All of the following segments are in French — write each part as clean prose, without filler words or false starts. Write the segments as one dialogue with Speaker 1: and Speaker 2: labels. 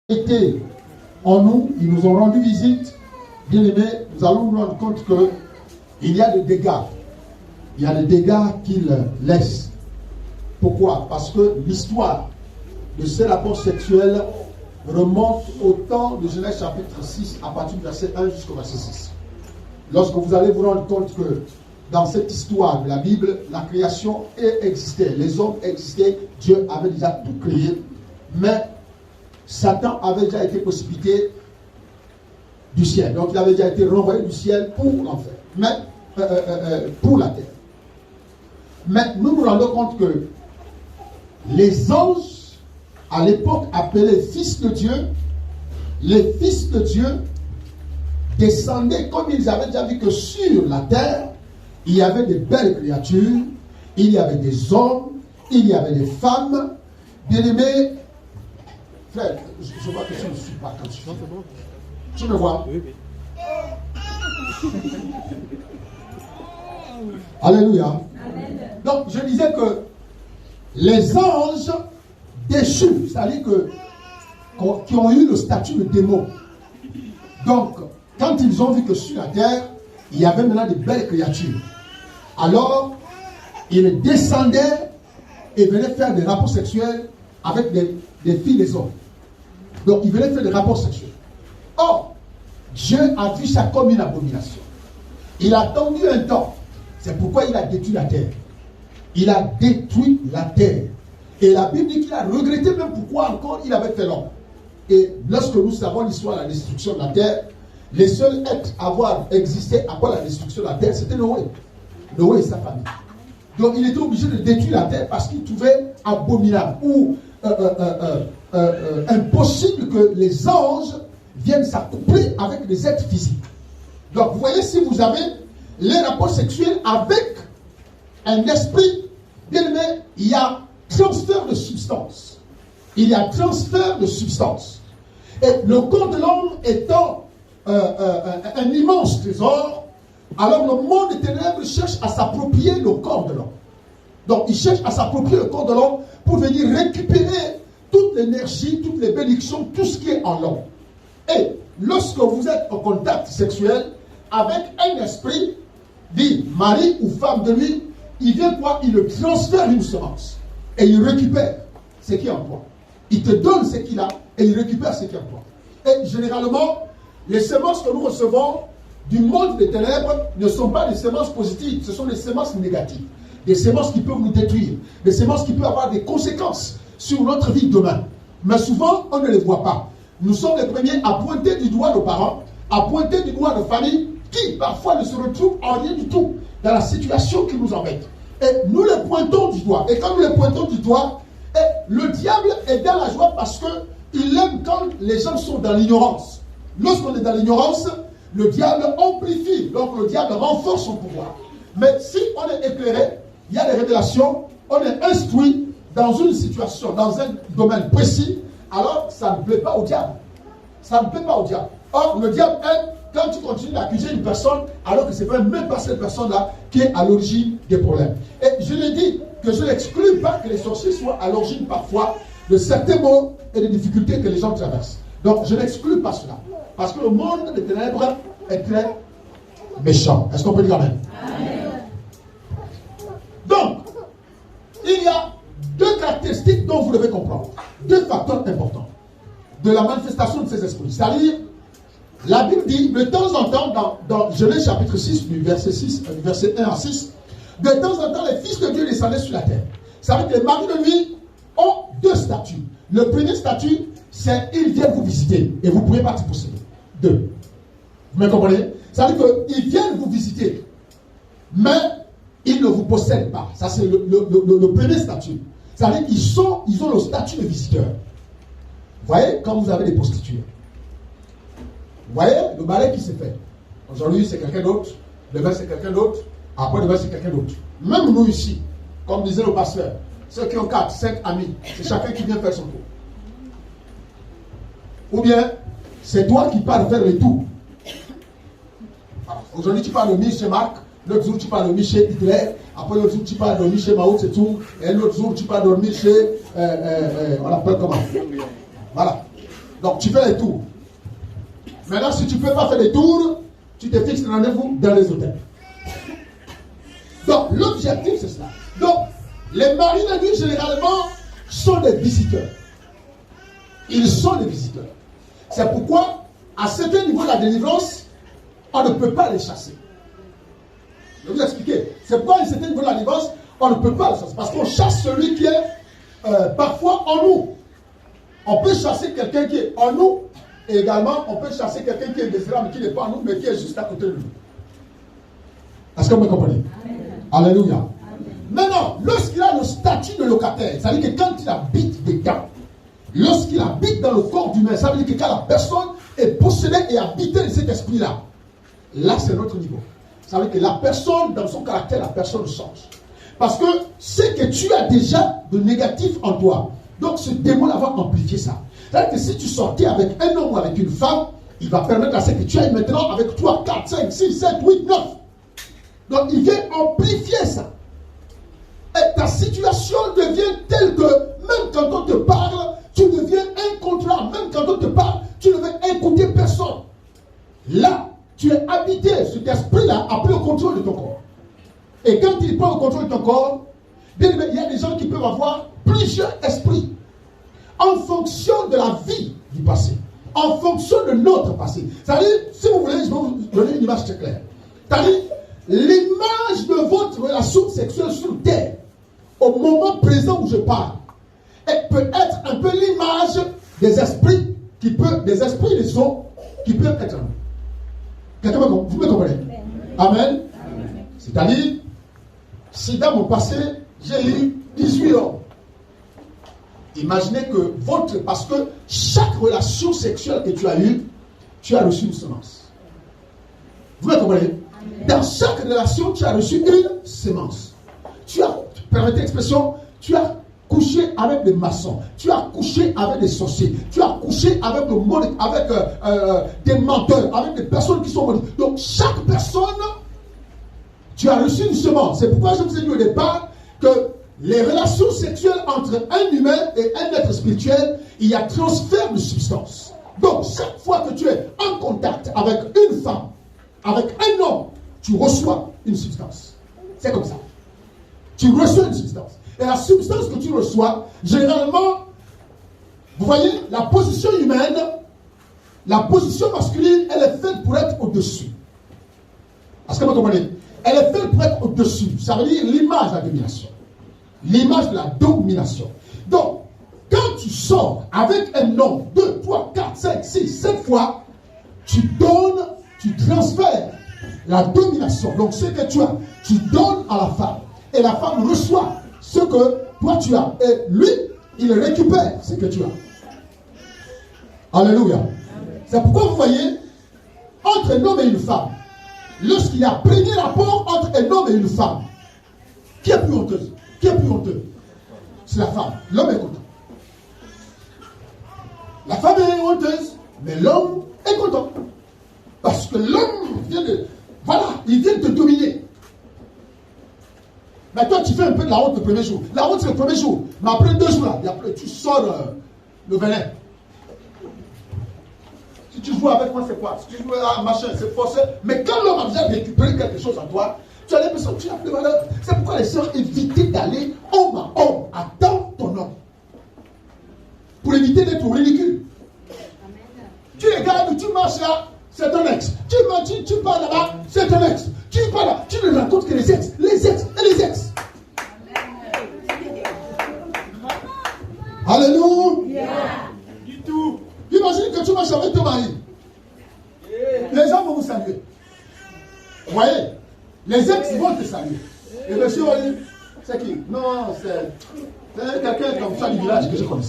Speaker 1: été en nous, ils nous ont rendu visite. Bien aimés, nous allons nous rendre compte qu'il y a des dégâts. Il y a des dégâts qu'ils laissent. Pourquoi? Parce que l'histoire de ces rapports sexuels remonte au temps de Genèse chapitre 6, à partir du verset 1 jusqu'au verset 6. Lorsque vous allez vous rendre compte que dans cette histoire de la Bible, la création existait, les hommes existaient, Dieu avait déjà tout créé, mais Satan avait déjà été précipité du ciel. Donc il avait déjà été renvoyé du ciel pour l'enfer, mais pour la terre. Mais nous nous rendons compte que les anges, à l'époque appelés fils de Dieu, les fils de Dieu descendaient, comme ils avaient déjà vu que sur la terre, il y avait de belles créatures, il y avait des hommes, il y avait des femmes. Bien-aimés, frère, je vois que tu ne me suis pas quand tu fais. Tu me vois? Oui, oui. Alléluia. Amen. Donc, je disais que les anges déchus, c'est-à-dire qui ont eu le statut de démon. Donc, quand ils ont vu que sur la terre, il y avait maintenant de belles créatures, alors ils descendaient et venaient faire des rapports sexuels avec des filles des hommes. Donc, ils venaient faire des rapports sexuels. Or, Dieu a vu ça comme une abomination. Il a attendu un temps. C'est pourquoi il a détruit la terre. Il a détruit la terre. Et la Bible dit qu'il a regretté même pourquoi encore il avait fait l'homme. Et lorsque nous savons l'histoire de la destruction de la terre, les seuls êtres à avoir existé après la destruction de la terre, c'était Noé. Noé et sa famille. Donc il était obligé de détruire la terre parce qu'il trouvait abominable ou impossible que les anges viennent s'accoupler avec des êtres physiques. Donc vous voyez, si vous avez les rapports sexuels avec un esprit, bien aimé, il y a transfert de substance. Il y a transfert de substance. Et le corps de l'homme étant un immense trésor, alors le monde des ténèbres cherche à s'approprier le corps de l'homme. Donc il cherche à s'approprier le corps de l'homme pour venir récupérer toute l'énergie, toutes les bénédictions, tout ce qui est en l'homme. Et lorsque vous êtes en contact sexuel avec un esprit, dit mari ou femme de lui, il vient quoi? Il le transfère une semence. Et il récupère ce qui est en toi. Il te donne ce qu'il a et il récupère ce qui est en toi. Et généralement, les semences que nous recevons du monde des ténèbres ne sont pas des semences positives, ce sont des semences négatives. Des semences qui peuvent nous détruire, des semences qui peuvent avoir des conséquences sur notre vie demain. Mais souvent, on ne les voit pas. Nous sommes les premiers à pointer du doigt nos parents, à pointer du doigt nos familles, qui parfois ne se retrouvent en rien du tout dans la situation qui nous embête. Et nous les pointons du doigt. Et quand nous les pointons du doigt, le diable est dans la joie parce qu'il aime quand les gens sont dans l'ignorance. Lorsqu'on est dans l'ignorance, le diable amplifie, donc le diable renforce son pouvoir. Mais si on est éclairé, il y a des révélations, on est instruit dans une situation, dans un domaine précis, alors ça ne plaît pas au diable. Ça ne plaît pas au diable. Or, le diable aime quand tu continues d'accuser une personne, alors que ce n'est même pas cette personne-là qui est à l'origine des problèmes. Et je l'ai dit que je n'exclus pas que les sorciers soient à l'origine parfois de certains maux et des difficultés que les gens traversent. Donc, je n'exclus pas cela. Parce que le monde des ténèbres est très méchant. Est-ce qu'on peut dire amen? Amen. Donc, il y a deux caractéristiques dont vous devez comprendre. Deux facteurs importants de la manifestation de ces esprits. C'est-à-dire, la Bible dit, de temps en temps, dans Genèse chapitre 6, du verset 1 à 6, de temps en temps, les fils de Dieu descendaient sur la terre. Ça veut dire que les maris de lui ont deux statuts. Le premier statut, c'est ils viennent vous visiter et vous ne pouvez pas y posséder. Deux. Vous me comprenez? Ça veut dire qu'ils viennent vous visiter, mais ils ne vous possèdent pas. Ça, c'est le premier statut. Ça veut dire qu'ils ont le statut de visiteur. Vous voyez, quand vous avez des prostituées, vous voyez le balai qui s'est fait. Aujourd'hui, c'est quelqu'un d'autre. Demain, c'est quelqu'un d'autre. Après, demain, c'est quelqu'un d'autre. Même nous ici, comme disait le pasteur, ceux qui ont 4, 5 amis, c'est chacun qui vient faire son tour. Ou bien, c'est toi qui pars faire le tour. Aujourd'hui, tu pars dormir chez Marc. L'autre jour, tu pars dormir chez Hitler. Après, l'autre jour, tu pars dormir chez Mao Tse-tung. Et l'autre jour, tu pars dormir chez... on l'appelle comment? Voilà. Donc tu fais les tours. Maintenant, si tu ne peux pas faire des tours, tu te fixes rendez-vous dans les hôtels. Donc, l'objectif, c'est cela. Donc, les maris de nuit, généralement, sont des visiteurs. Ils sont des visiteurs. C'est pourquoi, à certain niveau de la délivrance, on ne peut pas les chasser. Je vais vous expliquer. C'est pourquoi, à un certain niveau de la délivrance, on ne peut pas les chasser. Parce qu'on chasse celui qui est parfois en nous. On peut chasser quelqu'un qui est en nous. Et également, on peut chasser quelqu'un qui est désirable, mais qui n'est pas en nous, mais qui est juste à côté de nous. Est-ce que vous me comprenez? Amen. Alléluia. Amen. Maintenant, lorsqu'il a le statut de locataire, ça veut dire que quand il habite dedans, lorsqu'il habite dans le corps d'humain, ça veut dire que quand la personne est possédée et habitée de cet esprit-là, là c'est notre niveau. Ça veut dire que la personne, dans son caractère, la personne change. Parce que ce que tu as déjà de négatif en toi, donc ce démon-là va amplifier ça. C'est-à-dire que si tu sortais avec un homme ou avec une femme, il va permettre à ce que tu ailles maintenant avec 3, 4, 5, 6, 7, 8, 9. Donc il vient amplifier ça. Et ta situation devient telle que même quand on te parle, tu deviens incontrôlable. Même quand on te parle, tu ne veux écouter personne. Là, tu es habité, cet esprit-là a pris le contrôle de ton corps. Et quand il prend le contrôle de ton corps, bien, il y a des gens qui peuvent avoir plusieurs esprits. En fonction de la vie du passé, en fonction de notre passé. C'est-à-dire, si vous voulez, je vais vous donner une image très claire. C'est-à-dire, l'image de votre relation sexuelle sur terre, au moment présent où je parle, elle peut être un peu l'image des esprits qui peuvent, des esprits et des sons qui peuvent être. Quelqu'un vous me comprenez? Amen. C'est-à-dire, si dans mon passé, j'ai eu 18 ans, imaginez que parce que chaque relation sexuelle que tu as eue, tu as reçu une semence. Vous me comprenez? Dans chaque relation, tu as reçu une semence. Tu as, permettez l'expression, tu as couché avec des maçons, tu as couché avec des sorciers, tu as couché avec le monde, avec des menteurs, avec des personnes qui sont maudites. Donc chaque personne, tu as reçu une semence. C'est pourquoi je vous ai dit au départ que les relations sexuelles entre un humain et un être spirituel, il y a transfert de substance. Donc, chaque fois que tu es en contact avec une femme, avec un homme, tu reçois une substance. C'est comme ça. Tu reçois une substance. Et la substance que tu reçois, généralement, vous voyez, la position humaine, la position masculine, elle est faite pour être au-dessus. Est-ce que vous comprenez? Elle est faite pour être au-dessus. Ça veut dire l'image de la domination. L'image de la domination. Donc, quand tu sors avec un homme 2, 3, 4, 5, 6, 7 fois, tu donnes, tu transfères la domination. Donc, ce que tu as, tu donnes à la femme. Et la femme reçoit ce que toi tu as. Et lui, il récupère ce que tu as. Alléluia. C'est pourquoi vous voyez, entre un homme et une femme, lorsqu'il y a premier rapport entre un homme et une femme, qui est plus honteuse? Qui est plus honteux? C'est la femme. L'homme est content. La femme est honteuse, mais l'homme est content. Parce que l'homme vient de... Voilà, il vient de te dominer. Mais toi, tu fais un peu de la honte le premier jour. La honte, c'est le premier jour. Mais après 2 jours, là, après, tu sors le venin. Si tu joues avec moi, c'est quoi? Si tu joues à machin, c'est forcé. Mais quand l'homme a déjà récupéré quelque chose en toi, tu as l'impression que tu n'as plus de valeur. C'est pourquoi les sœurs évitaient d'aller homme à homme. Attends ton homme. Pour éviter d'être ridicule. Amen. Tu regardes, tu marches là, c'est un ex. Tu pars là-bas, c'est un ex. Tu pars là, tu ne rencontres que les ex. Les ex et les ex. Amen. Alléluia. Du tout. Imagine que tu marches avec ton mari. Les gens vont vous saluer. Vous voyez? Les ex vont te saluer. Et monsieur va dire, c'est qui? Non, c'est quelqu'un comme ça du village que je connais.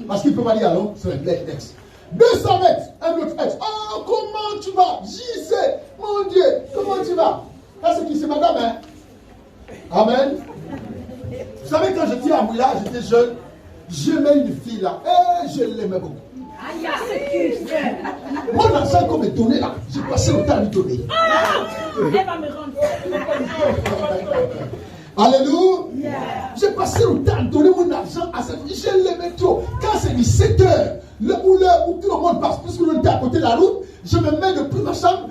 Speaker 1: Parce qu'il ne peut pas dire allô, c'est un ex. 200 mètres, un autre ex. Oh, comment tu vas? J'y sais. Mon Dieu, comment tu vas? Là, c'est qui? C'est madame, hein? Amen. Vous savez, quand j'étais à Mouila, j'étais jeune, j'aimais une fille là. Et je l'aimais beaucoup. Mon argent qu'on me donnait là, j'ai passé le temps à lui donner.
Speaker 2: Elle va me rendre.
Speaker 1: Alléluia. J'ai passé le temps à donner mon argent à cette fille. Je l'aimais trop. Quand c'est 17 heures, l'heure où tout le monde passe, puisque l'on était à côté de la route, je me mets depuis ma chambre,